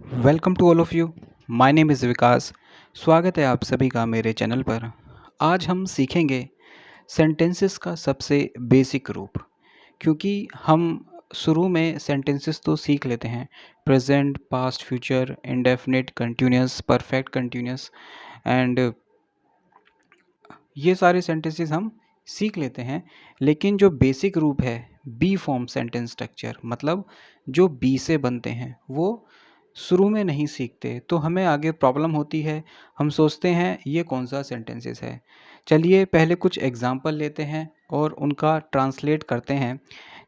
Welcome to all of you. My name is Vikas. स्वागत है आप सभी का मेरे चैनल पर। आज हम सीखेंगे सेंटेंसेस का सबसे बेसिक रूप, क्योंकि हम शुरू में सेंटेंसेस तो सीख लेते हैं, present, past, future, indefinite, continuous, perfect continuous and ये सारे सेंटेंसेस हम सीख लेते हैं। लेकिन जो बेसिक रूप है, बी फॉर्म सेंटेंस स्ट्रक्चर, मतलब जो बी से बनते हैं, वो शुरू में नहीं सीखते तो हमें आगे प्रॉब्लम होती है। हम सोचते हैं ये कौन सा सेंटेंसेस है। चलिए पहले कुछ एग्जांपल लेते हैं और उनका ट्रांसलेट करते हैं,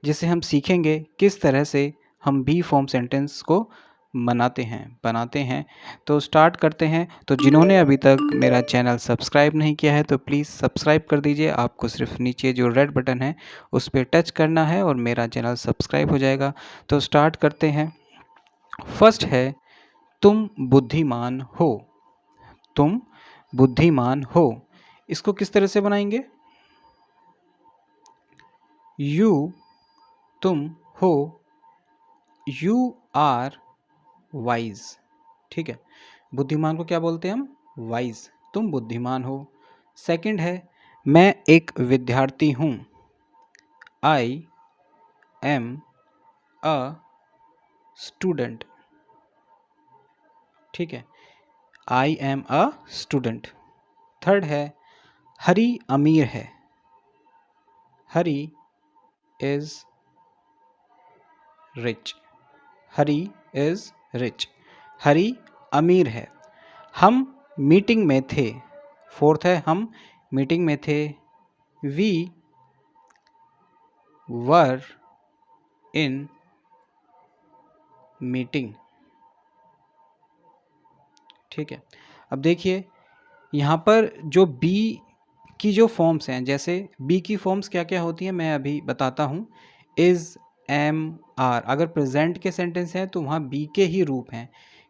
जिससे हम सीखेंगे किस तरह से हम बी फॉर्म सेंटेंस को बनाते हैं। तो स्टार्ट करते हैं। तो जिन्होंने अभी तक मेरा चैनल सब्सक्राइब नहीं किया है तो प्लीज़ सब्सक्राइब कर दीजिए। आपको सिर्फ नीचे जो रेड बटन है उस पर टच करना है और मेरा चैनल सब्सक्राइब हो जाएगा। तो स्टार्ट करते हैं। फर्स्ट है, तुम बुद्धिमान हो। तुम बुद्धिमान हो, इसको किस तरह से बनाएंगे? यू, तुम हो, यू आर वाइज। ठीक है, बुद्धिमान को क्या बोलते हैं हम? वाइज। तुम बुद्धिमान हो। सेकंड है, मैं एक विद्यार्थी हूँ। I am a student. ठीक है, I am a student. Third है, हरी अमीर है। Hari is rich. Hari is rich. Hari अमीर है। हम मीटिंग में थे। फोर्थ है, हम मीटिंग में थे। We were in meeting. ठीक है, अब देखिए यहाँ पर जो बी की जो फॉर्म्स हैं, जैसे बी की फॉर्म्स क्या क्या होती हैं मैं अभी बताता हूँ। Is, am, are. अगर प्रेजेंट के सेंटेंस हैं तो वहाँ बी के ही रूप हैं,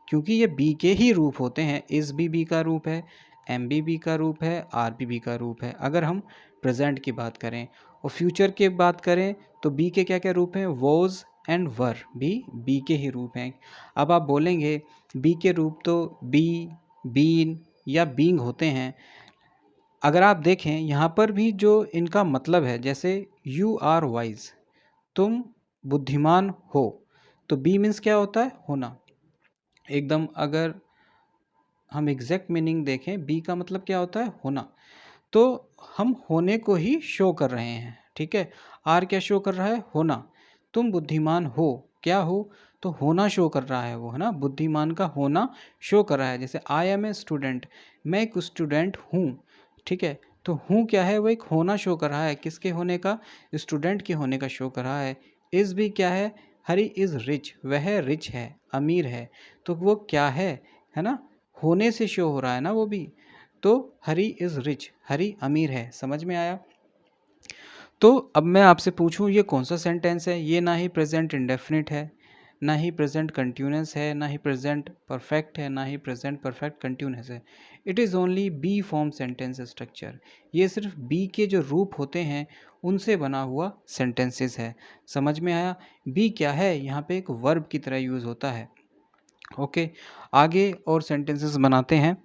क्योंकि ये बी के ही रूप होते हैं। इज़ भी बी का रूप है, एम भी बी का रूप है, आर भी बी का रूप है, अगर हम प्रेजेंट की बात करें। और फ्यूचर की बात करें तो बी के क्या क्या रूप हैं? वॉज एंड वर भी बी के ही रूप हैं। अब आप बोलेंगे बी के रूप तो बी, बीन या बीइंग होते हैं। अगर आप देखें यहाँ पर भी जो इनका मतलब है, जैसे यू आर वाइज, तुम बुद्धिमान हो, तो बी मीन्स क्या होता है? होना। एकदम अगर हम एग्जैक्ट मीनिंग देखें, बी का मतलब क्या होता है? होना। तो हम होने को ही शो कर रहे हैं। ठीक है, आर क्या शो कर रहा है? होना। तुम बुद्धिमान हो, क्या हो? तो होना शो कर रहा है वो, है ना। बुद्धिमान का होना शो कर रहा है। जैसे आई एम ए स्टूडेंट, मैं एक स्टूडेंट हूँ। ठीक है, तो हूँ क्या है? वो एक होना शो कर रहा है। किसके होने का? स्टूडेंट के होने का शो कर रहा है। इज़ भी क्या है? हरी इज़ रिच, वह रिच है, अमीर है। तो वो क्या है ना, होने से शो हो रहा है ना वो भी। तो हरी इज़ रिच, हरी अमीर है। समझ में आया? तो अब मैं आपसे पूछूं ये कौन सा सेंटेंस है? ये ना ही प्रेजेंट इंडेफिनिट है, ना ही प्रेजेंट कंटिन्यूअस है, ना ही प्रेजेंट परफेक्ट है, ना ही प्रेजेंट परफेक्ट कंटिन्यूअस है। It is only be form sentence structure. ये सिर्फ बी के जो रूप होते हैं उनसे बना हुआ सेंटेंसेस है। समझ में आया? बी क्या है? यहाँ पे एक वर्ब की तरह यूज़ होता है। ओके, आगे और सेंटेंसेस बनाते हैं।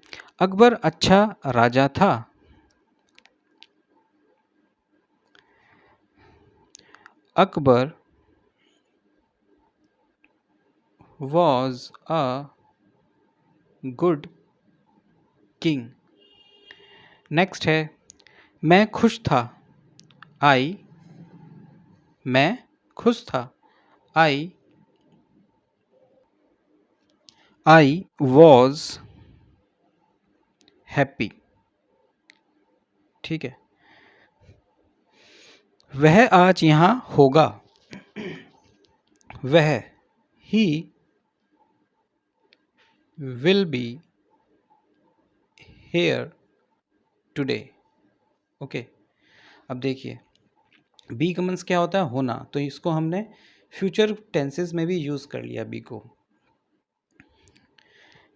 अकबर अच्छा राजा था। Akbar was a good king। Next है, मैं खुश था। आई, मैं खुश था। I was happy. ठीक है, वह आज यहाँ होगा। वह, he will be here today. Okay, अब देखिए बी का मीन्स क्या होता है? होना। तो इसको हमने फ्यूचर टेंसेस में भी यूज़ कर लिया बी को।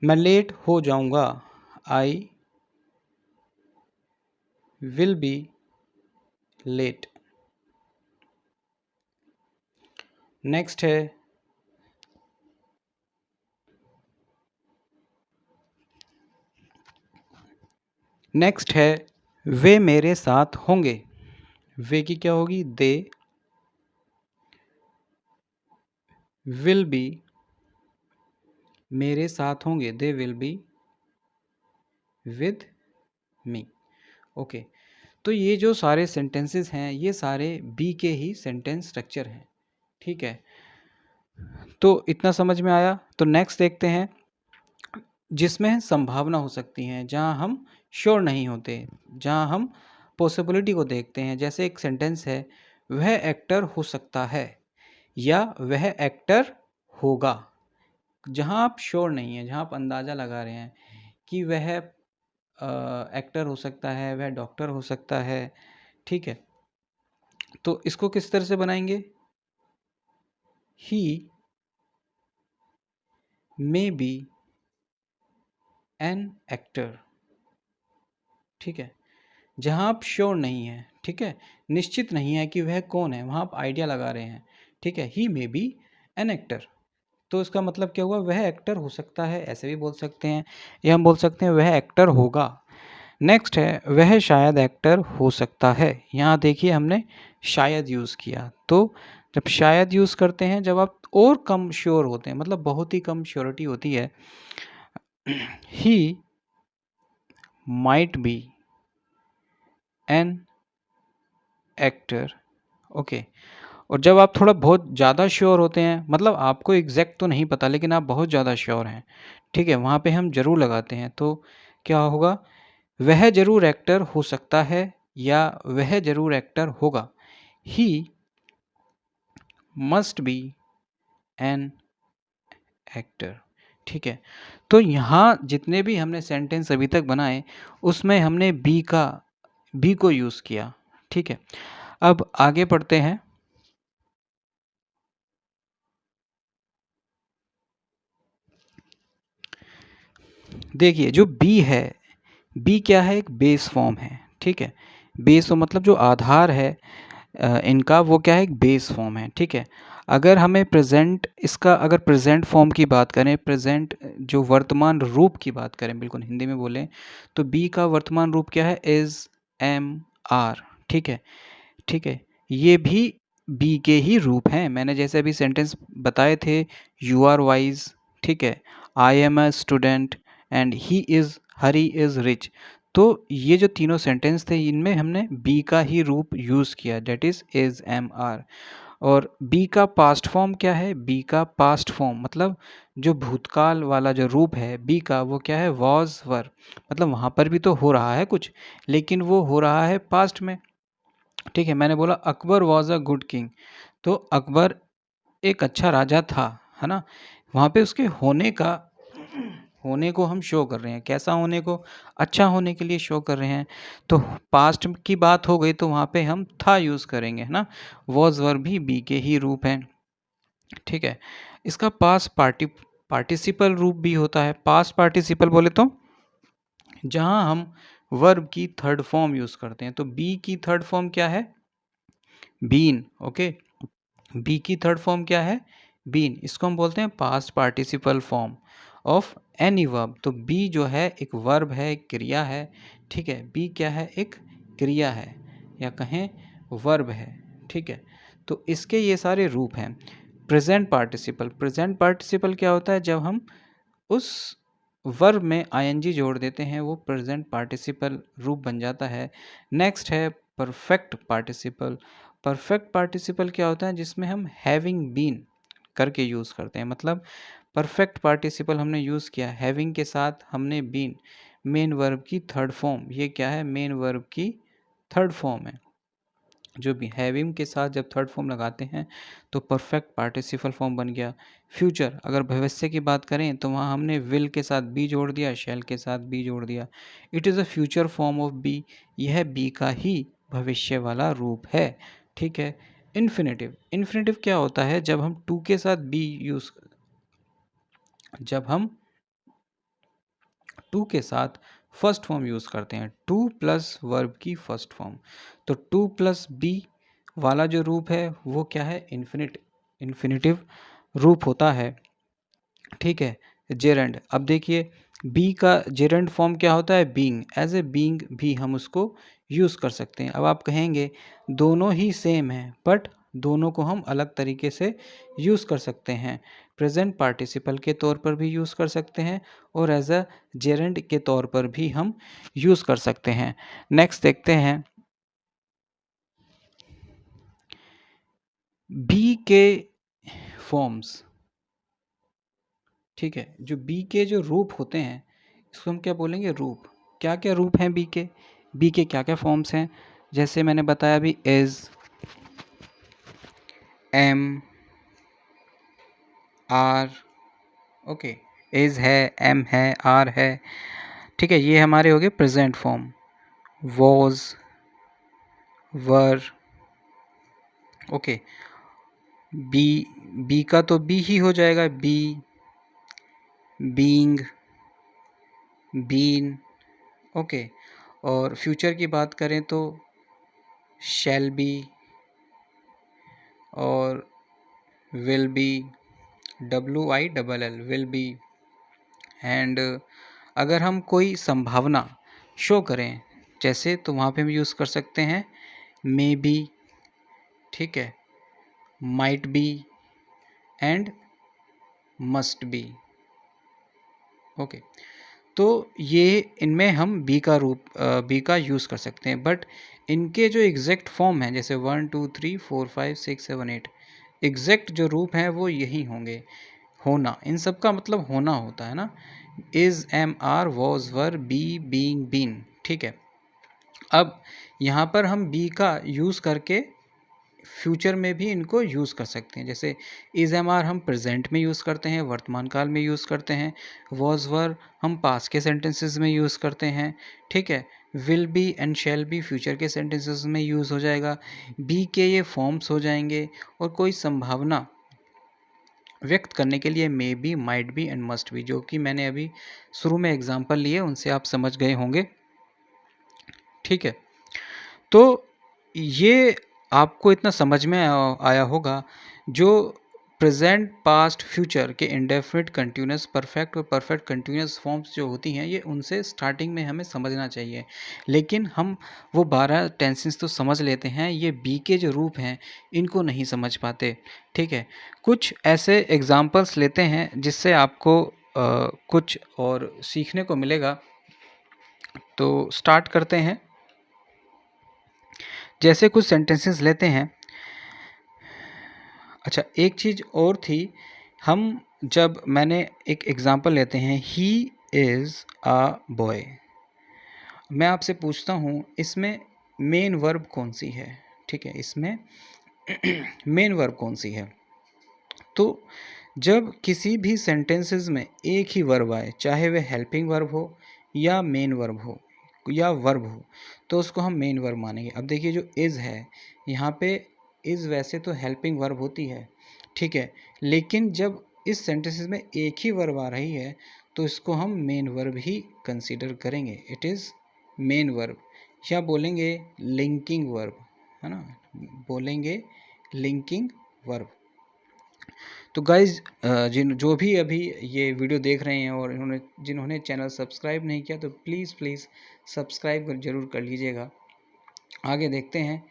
मैं लेट हो जाऊंगा। I will be late. Next है, नेक्स्ट है वे मेरे साथ होंगे। वे की क्या होगी? दे विल बी, मेरे साथ होंगे, they will be with me. Okay, तो ये जो सारे सेंटेंसेस हैं ये सारे बी के ही सेंटेंस स्ट्रक्चर हैं। ठीक है, तो इतना समझ में आया। तो नेक्स्ट देखते हैं जिसमें संभावना हो सकती हैं, जहाँ हम श्योर नहीं होते, जहाँ हम पॉसिबिलिटी को देखते हैं। जैसे एक सेंटेंस है, वह एक्टर हो सकता है या वह एक्टर होगा। जहाँ आप श्योर नहीं हैं, जहाँ आप अंदाज़ा लगा रहे हैं कि वह एक्टर हो सकता है, वह डॉक्टर हो सकता है। ठीक है, तो इसको किस तरह से बनाएंगे? ही मे बी एन एक्टर। ठीक है, जहाँ आप श्योर नहीं हैं, ठीक है, निश्चित नहीं है कि वह कौन है, वहाँ आप आइडिया लगा रहे हैं। ठीक है, ही मे बी एन एक्टर, तो इसका मतलब क्या हुआ? वह एक्टर हो सकता है, ऐसे भी बोल सकते हैं, या हम बोल सकते हैं वह एक्टर होगा। नेक्स्ट है वह शायद एक्टर हो सकता है। यहाँ देखिए हमने शायद यूज़ किया। तो जब शायद यूज़ करते हैं, जब आप और कम श्योर होते हैं, मतलब बहुत ही कम श्योरिटी होती है, he might be an actor. Okay, और जब आप थोड़ा बहुत ज़्यादा श्योर होते हैं, मतलब आपको एग्जैक्ट तो नहीं पता लेकिन आप बहुत ज़्यादा श्योर हैं, ठीक है, वहाँ पे हम ज़रूर लगाते हैं। तो क्या होगा? वह ज़रूर एक्टर हो सकता है या वह ज़रूर एक्टर होगा। He must be an actor. ठीक है, तो यहाँ जितने भी हमने सेंटेंस अभी तक बनाए उसमें हमने बी को यूज़ किया। ठीक है, अब आगे पढ़ते हैं। देखिए जो बी है, बी क्या है? एक बेस फॉर्म है। ठीक है, बेस मतलब जो आधार है इनका, वो क्या है? एक बेस फॉर्म है। ठीक है, अगर हमें प्रेजेंट, इसका अगर प्रेजेंट फॉर्म की बात करें, प्रेजेंट जो वर्तमान रूप की बात करें, बिल्कुल हिंदी में बोलें, तो बी का वर्तमान रूप क्या है? Is, am, are. ठीक है, ठीक है, ये भी बी के ही रूप हैं। मैंने जैसे अभी सेंटेंस बताए थे, यू आर वाइज, ठीक है, I am a student and he is, Hari is rich. तो ये जो तीनों सेंटेंस थे, इनमें हमने बी का ही रूप यूज़ किया, डेट इज़, एम, आर। और बी का पास्ट फॉर्म क्या है? बी का पास्ट फॉर्म मतलब जो भूतकाल वाला जो रूप है बी का, वो क्या है? वॉज, वर। मतलब वहाँ पर भी तो हो रहा है कुछ, लेकिन वो हो रहा है पास्ट में। ठीक है, मैंने बोला Akbar was a good king, तो अकबर एक अच्छा राजा था, है ना? वहाँ पे उसके होने को हम शो कर रहे हैं। कैसा होने को? अच्छा होने के लिए शो कर रहे हैं। तो पास्ट की बात हो गई तो वहाँ पे हम था यूज़ करेंगे, है ना? वॉज, वर भी बी के ही रूप हैं। ठीक है, इसका पार्टिसिपल रूप भी होता है। पास्ट पार्टिसिपल बोले तो जहाँ हम वर्ब की थर्ड फॉर्म यूज़ करते हैं। तो बी की थर्ड फॉर्म क्या है? बीन। ओके, बी की थर्ड फॉर्म क्या है? बीन। इसको हम बोलते हैं past participle form of any verb. तो बी जो है एक वर्ब है, एक क्रिया है। ठीक है, बी क्या है? एक क्रिया है या कहें वर्ब है। ठीक है, तो इसके ये सारे रूप हैं। प्रेजेंट पार्टिसिपल, प्रेजेंट पार्टिसिपल क्या होता है? जब हम उस वर्ब में आईएनजी जोड़ देते हैं, वो प्रेजेंट पार्टिसिपल रूप बन जाता है। नेक्स्ट है परफेक्ट पार्टिसिपल। परफेक्ट पार्टिसिपल क्या होता है? जिसमें हम हैविंग बीन करके यूज़ करते हैं। मतलब परफेक्ट पार्टिसिपल हमने यूज़ किया, हैविंग के साथ हमने बीन, मेन वर्ब की थर्ड फॉर्म। ये क्या है? मेन वर्ब की थर्ड फॉर्म है। जो भी हैविंग के साथ जब थर्ड फॉर्म लगाते हैं तो परफेक्ट पार्टिसिपल फॉर्म बन गया। फ्यूचर, अगर भविष्य की बात करें तो वहाँ हमने विल के साथ बी जोड़ दिया, शैल के साथ बी जोड़ दिया। It is a future form of be, यह बी का ही भविष्य वाला रूप है। ठीक है, इन्फिनेटिव, इन्फिनेटिव क्या होता है? जब हम टू के साथ बी यूज़, जब हम टू के साथ फर्स्ट फॉर्म यूज़ करते हैं, टू प्लस वर्ब की फर्स्ट फॉर्म। तो टू प्लस बी वाला जो रूप है वो क्या है? इन्फिनिटिव रूप होता है। ठीक है, जेरेंड। अब देखिए बी का जेरेंड फॉर्म क्या होता है, बीइंग। एज ए बीइंग भी हम उसको यूज़ कर सकते हैं। अब आप कहेंगे दोनों ही सेम हैं, बट दोनों को हम अलग तरीके से यूज़ कर सकते हैं। प्रेजेंट पार्टिसिपल के तौर पर भी यूज़ कर सकते हैं और एज अ जेरेंड के तौर पर भी हम यूज़ कर सकते हैं। नेक्स्ट देखते हैं बी के फॉर्म्स। ठीक है, जो बी के जो रूप होते हैं इसको हम क्या बोलेंगे, रूप। क्या क्या रूप हैं बी के, बी के क्या क्या फॉर्म्स हैं, जैसे मैंने बताया अभी, is, am, are. Okay, is है, एम है, आर है। ठीक है, ये हमारे हो गए present form. Was, were. Okay, be, be का तो बी ही हो जाएगा, बी, बीइंग, बीन। ओके, और फ्यूचर की बात करें तो शैल बी और will be, WILL, will be. And अगर हम कोई संभावना शो करें जैसे, तो वहाँ पे हम यूज़ कर सकते हैं मे बी, ठीक है, might be and must be. Okay, तो ये इनमें हम बी का रूप, बी का यूज़ कर सकते हैं, बट इनके जो एग्जैक्ट फॉर्म हैं जैसे 1 2 3 4 5 6 7 8, एग्जैक्ट जो रूप हैं वो यही होंगे। होना, इन सब का मतलब होना होता है ना, is, am, are, was, were, be, being, been. ठीक है, अब यहाँ पर हम बी का यूज़ करके फ्यूचर में भी इनको यूज़ कर सकते हैं। जैसे इज, एम, आर हम प्रेजेंट में यूज़ करते हैं, वर्तमान काल में यूज़ करते हैं। वॉज, वर हम पास्ट के सेंटेंसेस में यूज़ करते हैं। ठीक है, will be and shall be future के सेंटेंसेस में यूज़ हो जाएगा। बी के ये फॉर्म्स हो जाएंगे, और कोई संभावना व्यक्त करने के लिए may be, might be and must be, जो कि मैंने अभी शुरू में एग्जांपल लिए उनसे आप समझ गए होंगे। ठीक है, तो ये आपको इतना समझ में आया होगा, जो प्रेजेंट, पास्ट, फ्यूचर के इंडेफिनिट, कंटिन्यूस, परफेक्ट और परफेक्ट कंटिन्यूस फॉर्म्स जो होती हैं, ये उनसे स्टार्टिंग में हमें समझना चाहिए। लेकिन हम वो 12 टेंसेस तो समझ लेते हैं, ये बी के जो रूप हैं इनको नहीं समझ पाते। ठीक है, कुछ ऐसे एग्जांपल्स लेते हैं जिससे आपको कुछ और सीखने को मिलेगा। तो स्टार्ट करते हैं। जैसे कुछ सेंटेंसेस लेते हैं। अच्छा, एक चीज़ और थी, हम जब मैंने एक एग्जांपल लेते हैं, ही इज़ अ बॉय, मैं आपसे पूछता हूँ इसमें मेन वर्ब कौन सी है। ठीक है, इसमें मेन वर्ब कौन सी है। तो जब किसी भी सेंटेंसेस में एक ही वर्ब आए, चाहे वह हेल्पिंग वर्ब हो या मेन वर्ब हो या वर्ब हो, तो उसको हम मेन वर्ब मानेंगे। अब देखिए जो इज़ है, यहाँ पे इज़ वैसे तो हेल्पिंग वर्ब होती है, ठीक है, लेकिन जब इस सेंटेंसेस में एक ही वर्ब आ रही है तो इसको हम मेन वर्ब ही कंसीडर करेंगे। इट इज़ मेन वर्ब, या बोलेंगे लिंकिंग वर्ब, है ना, बोलेंगे लिंकिंग वर्ब। तो गाइज़, जो भी अभी ये वीडियो देख रहे हैं और जिन्होंने चैनल सब्सक्राइब नहीं किया, तो प्लीज़ प्लीज़ सब्सक्राइब ज़रूर कर लीजिएगा। आगे देखते हैं,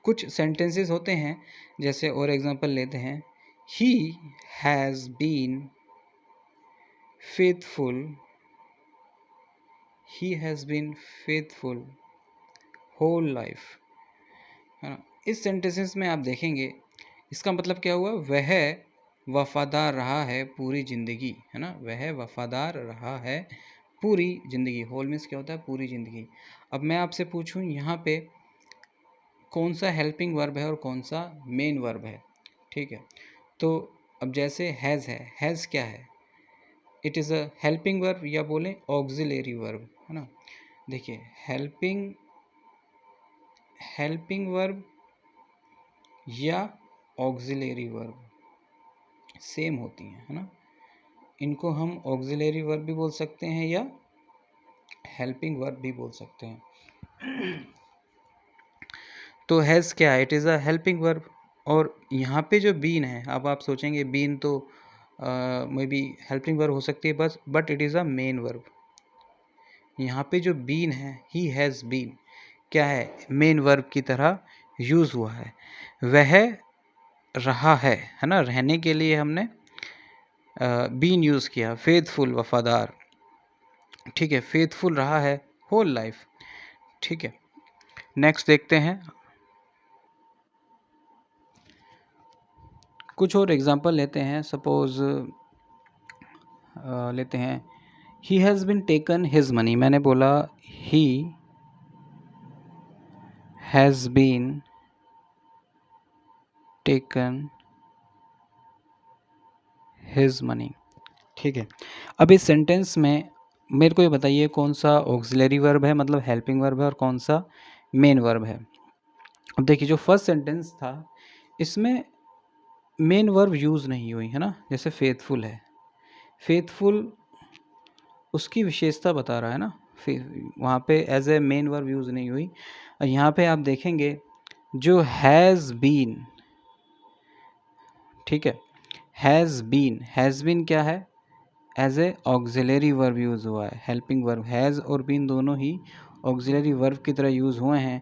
कुछ सेंटेंसेस होते हैं, जैसे और एग्जांपल लेते हैं, he has been faithful, he has been faithful whole life, है ना। इस सेंटेंसेस में आप देखेंगे इसका मतलब क्या हुआ, वह वफादार रहा है पूरी ज़िंदगी, है ना, वह वफादार रहा है पूरी ज़िंदगी। होल मीन्स क्या होता है, पूरी ज़िंदगी। अब मैं आपसे पूछूं यहाँ पे कौन सा हेल्पिंग वर्ब है और कौन सा मेन वर्ब है। ठीक है, तो अब जैसे हैज़ है, हैज़ क्या है, it is a helping verb या बोलें ऑक्सिलरी वर्ब, है ना। देखिए हेल्पिंग वर्ब या ऑक्सिलरी वर्ब सेम होती हैं, है ना। इनको हम ऑक्सिलरी वर्ब भी बोल सकते हैं या हेल्पिंग वर्ब भी बोल सकते हैं। तो हैज़ क्या है, it is a helping verb. और यहाँ पे जो बीन है, अब आप सोचेंगे बीन तो मे बी हेल्पिंग वर्ब हो सकती है बस, but it is a main verb. यहाँ पे जो बीन है, ही हैज़ बीन, क्या है, मेन वर्ब की तरह यूज़ हुआ है। वह रहा है ना, रहने के लिए हमने बीन यूज़ किया। फेथफुल, वफादार, ठीक है, फेथफुल रहा है होल लाइफ, ठीक है। नेक्स्ट देखते हैं, कुछ और एग्जांपल लेते हैं। सपोज लेते हैं, he has been taken his money. मैंने बोला he has been taken his money, ठीक है। अब इस सेंटेंस में मेरे को ये बताइए कौन सा ऑक्सिलरी वर्ब है, मतलब हेल्पिंग वर्ब है, और कौन सा मेन वर्ब है। अब देखिए जो फर्स्ट सेंटेंस था इसमें मेन वर्ब यूज़ नहीं हुई है ना, जैसे फेथफुल है, फेथफुल उसकी विशेषता बता रहा है ना, वहाँ पे as a main verb use नहीं हुई। और यहाँ पे आप देखेंगे जो हैज़ बीन, ठीक है, हैज़ बीन क्या है, as a auxiliary verb use हुआ है। हेल्पिंग वर्ब हैज़ और बीन दोनों ही ऑक्सिलरी वर्ब की तरह यूज़ हुए हैं।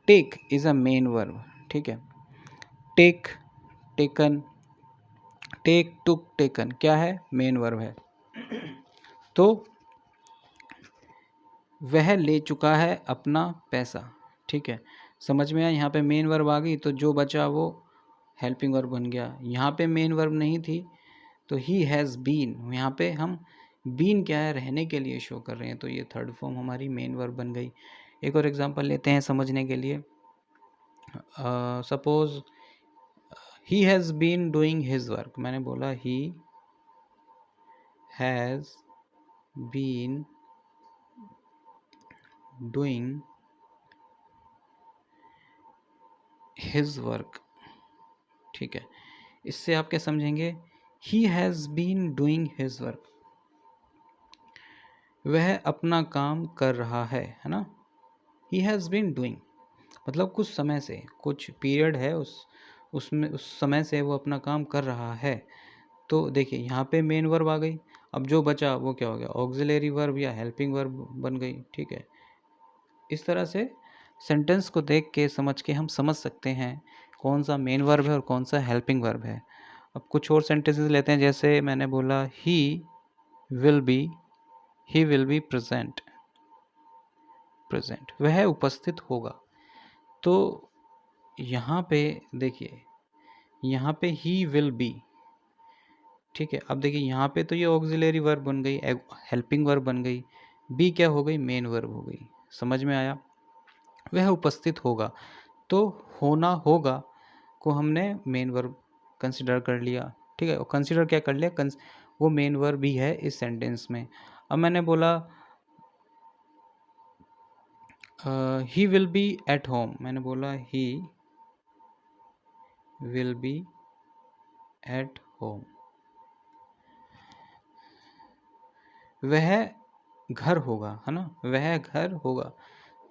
Take is a main verb, ठीक है। Take, taken, take, took, taken क्या है, मेन वर्ब है। तो वह ले चुका है अपना पैसा, ठीक है, समझ में आया। यहाँ पे मेन वर्ब आ गई तो जो बचा वो हेल्पिंग वर्ब बन गया। यहाँ पे मेन वर्ब नहीं थी तो ही हैज़ बीन, यहाँ पे हम बीन क्या है, रहने के लिए शो कर रहे हैं, तो ये थर्ड फॉर्म हमारी मेन वर्ब बन गई। एक और एग्जांपल लेते हैं समझने के लिए। Suppose he has been doing his work. मैंने बोला he has been doing his work, ठीक है। इससे आप क्या समझेंगे, he has been doing his work, वह अपना काम कर रहा है ना। ही हैज़ बीन डूइंग मतलब कुछ समय से, कुछ पीरियड है उसमें, उस समय से वो अपना काम कर रहा है। तो देखिए यहाँ पे मेन वर्ब आ गई, अब जो बचा वो क्या हो गया, ऑक्सिलरी वर्ब या हेल्पिंग वर्ब बन गई, ठीक है। इस तरह से सेंटेंस को देख के समझ के हम समझ सकते हैं कौन सा मेन वर्ब है और कौन सा हेल्पिंग वर्ब है। अब कुछ और सेंटेंसेस लेते हैं, जैसे मैंने बोला ही विल बी प्रेजेंट, वह उपस्थित होगा। तो यहाँ पे देखिए, यहाँ पे ही विल बी, ठीक है। अब देखिए यहाँ पे तो ये ऑक्सिलरी वर्ब बन गई, हेल्पिंग वर्ब बन गई, बी क्या हो गई, मेन वर्ब हो गई। समझ में आया। वह उपस्थित होगा, तो होना होगा को हमने मेन वर्ब कंसिडर कर लिया, ठीक है। कंसिडर क्या कर लिया, वो मेन वर्ब भी है इस सेंटेंस में। अब मैंने बोला he will be at home. मैंने बोला he will be at home, वह घर होगा, है ना, वह घर होगा।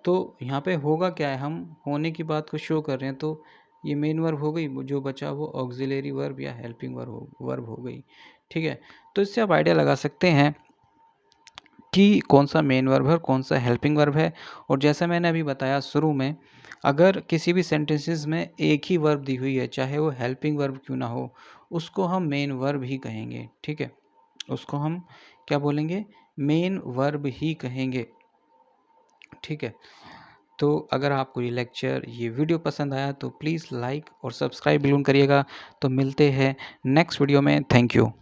तो यहाँ पे होगा क्या है, हम होने की बात को शो कर रहे हैं, तो ये मेन वर्ब हो गई, जो बचा वो ऑक्सिलरी वर्ब या हेल्पिंग वर्ब हो गई, ठीक है। तो इससे आप आइडिया लगा सकते हैं कि कौन सा मेन वर्ब है और कौन सा हेल्पिंग वर्ब है। और जैसा मैंने अभी बताया शुरू में, अगर किसी भी सेंटेंसेस में एक ही वर्ब दी हुई है, चाहे वो हेल्पिंग वर्ब क्यों ना हो, उसको हम मेन वर्ब ही कहेंगे, ठीक है। उसको हम क्या बोलेंगे, मेन वर्ब ही कहेंगे, ठीक है। तो अगर आपको ये लेक्चर, ये वीडियो पसंद आया तो प्लीज़ लाइक और सब्सक्राइब बिल्कुल करिएगा। तो मिलते हैं नेक्स्ट वीडियो में। Thank you.